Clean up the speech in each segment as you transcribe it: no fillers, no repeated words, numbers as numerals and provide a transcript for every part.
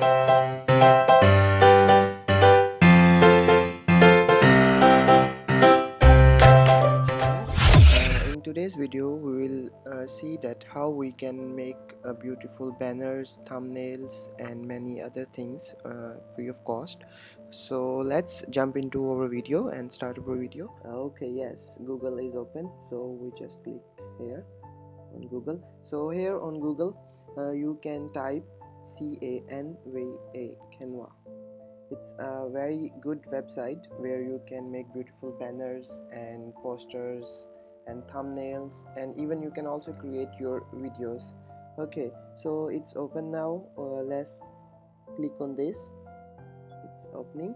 In today's video we will see that how we can make beautiful banners, thumbnails and many other things free of cost. So let's jump into our video and start our video. Okay, yes, Google is open, so we just click here on Google. So here on Google you can type Canva. It's a very good website where you can make beautiful banners and posters and thumbnails, and even you can also create your videos. Okay, so it's open now. Let's click on this. It's opening.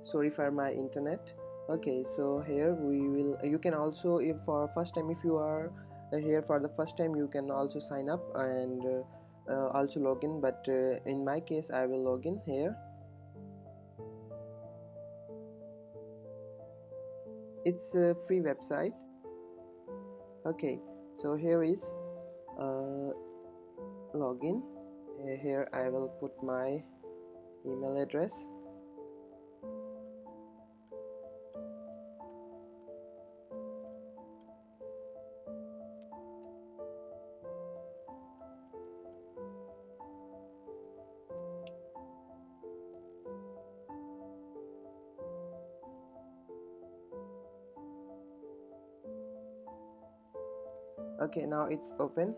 Sorry for my internet. Okay, so here we will, you can also, if for first time, if you are here for the first time, you can also sign up and also log in, but in my case I will log in here. It's a free website. Okay, so here is login. Here I will put my email address. Okay, now it's open.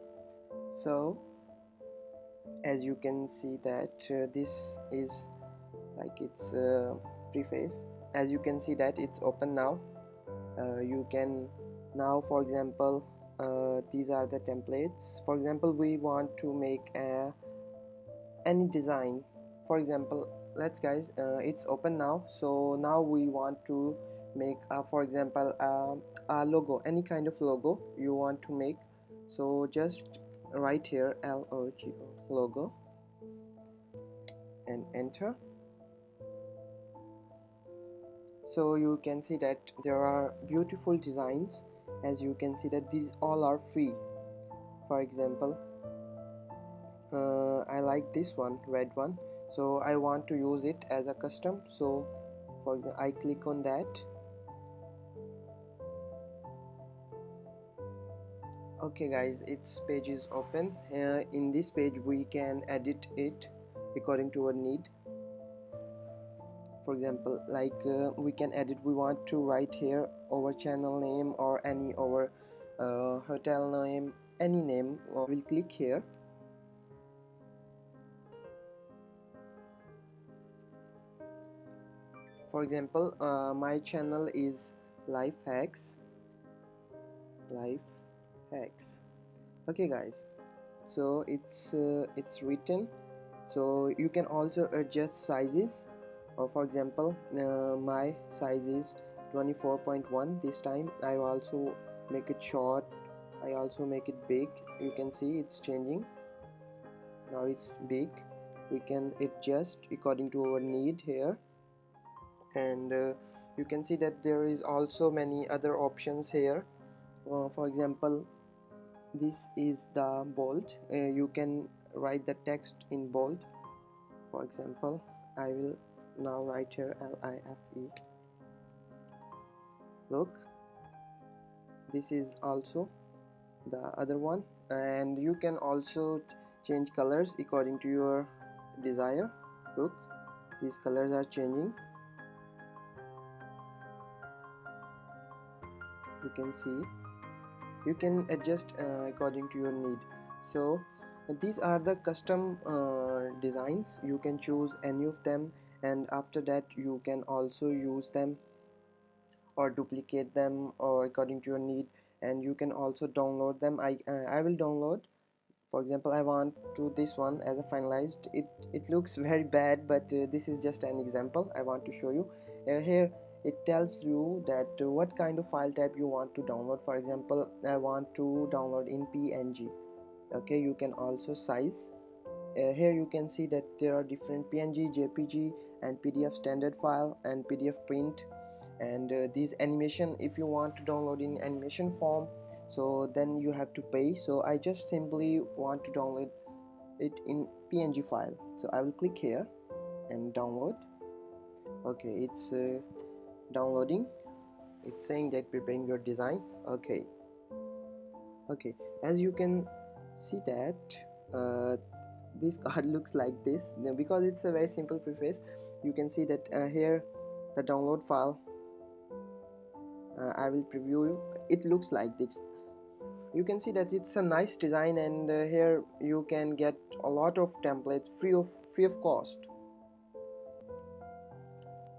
So as you can see that this is like its preface. As you can see that it's open now. You can now, for example, these are the templates. For example, we want to make any design. For example, let's guys, it's open now. So now we want to make for example a logo, any kind of logo you want to make. So just write here logo, logo, and enter. So you can see that there are beautiful designs. As you can see that these all are free. For example, I like this one, red one, so I want to use it as a custom. So for the, I click on that. Okay guys, its page is open. In this page we can edit it according to our need. For example, like we can edit, we want to write here our channel name or any our hotel name, any name. We'll click here. For example, my channel is life hacks. Okay guys, so it's written. So you can also adjust sizes. For example, my size is 24.1. this time I also make it short, I also make it big. You can see it's changing. Now it's big. We can adjust according to our need here. And you can see that there is also many other options here. For example, this is the bold. You can write the text in bold. For example, I will now write here LIFE. Look, this is also the other one. And you can also change colors according to your desire. Look, these colors are changing. You can see, you can adjust according to your need. So these are the custom designs. You can choose any of them, and after that you can also use them or duplicate them or according to your need. And you can also download them. I will download. For example, I want to this one as a finalized. It looks very bad, but this is just an example I want to show you. Here it tells you that what kind of file type you want to download. For example, I want to download in PNG. Okay, you can also size. Here you can see that there are different PNG, JPG and PDF standard file and PDF print. And these animation, if you want to download in animation form, so then you have to pay. So I just simply want to download it in PNG file, so I will click here and download. Okay, it's downloading. It's saying that preparing your design. Okay, as you can see that this card looks like this. Now, because it's a very simple preface, you can see that here the download file, I will preview you. It looks like this. You can see that it's a nice design, and here you can get a lot of templates free of cost.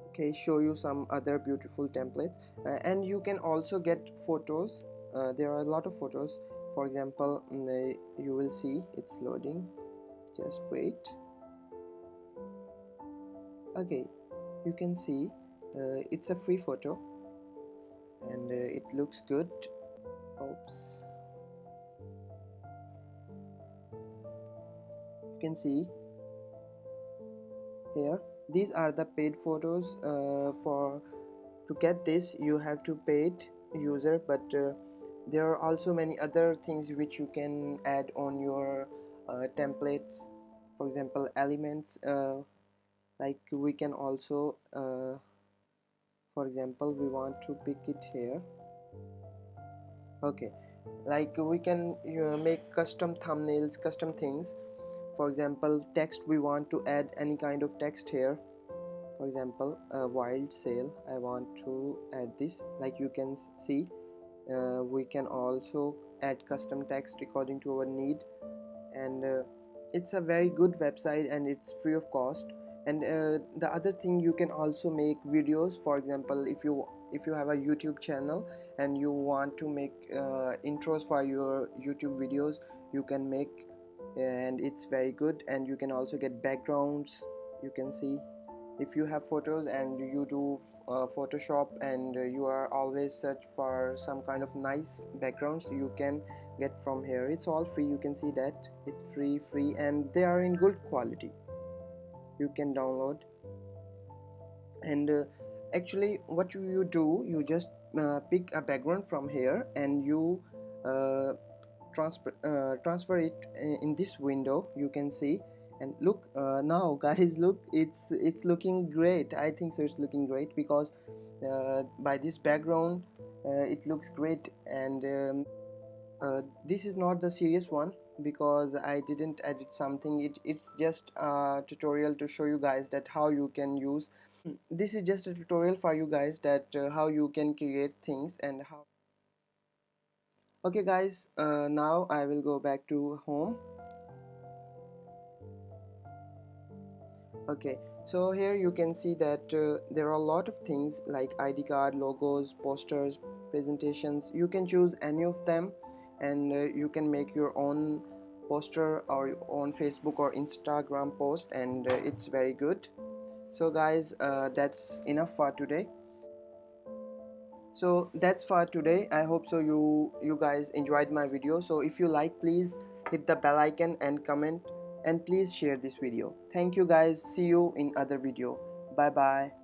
Okay, show you some other beautiful templates, and you can also get photos. There are a lot of photos. For example, you will see it's loading. Just wait. Okay, you can see it's a free photo, and it looks good. Oops. You can see here these are the paid photos. For to get this you have to pay it user, but there are also many other things which you can add on your templates. For example, elements, like we can also for example, we want to pick it here. Okay, like we can make custom thumbnails, custom things. For example, text, we want to add any kind of text here. For example, a wild sale, I want to add this. Like you can see, we can also add custom text according to our need, and it's a very good website and it's free of cost. And the other thing, you can also make videos. For example, if you have a YouTube channel and you want to make intros for your YouTube videos, you can make, and it's very good. And you can also get backgrounds. You can see, if you have photos and you do Photoshop, and you are always search for some kind of nice backgrounds, you can get from here. It's all free. You can see that it's free, and they are in good quality. You can download, and actually what you do, you just pick a background from here, and you uh, transfer it in this window. You can see, and look, now guys, look, it's looking great. I think so it's looking great because by this background it looks great. And this is not the serious one, because I didn't edit something. It's just a tutorial to show you guys that how you can use. This is just a tutorial for you guys that how you can create things and how. Okay guys, now I will go back to home. Okay, so here you can see that there are a lot of things like ID card, logos, posters, presentations. You can choose any of them, and you can make your own poster or your own Facebook or Instagram post, and it's very good. So guys, that's enough for today. So that's for today. I hope so you guys enjoyed my video. So if you like, please hit the bell icon and comment, and please share this video. Thank you guys. See you in other video. Bye bye.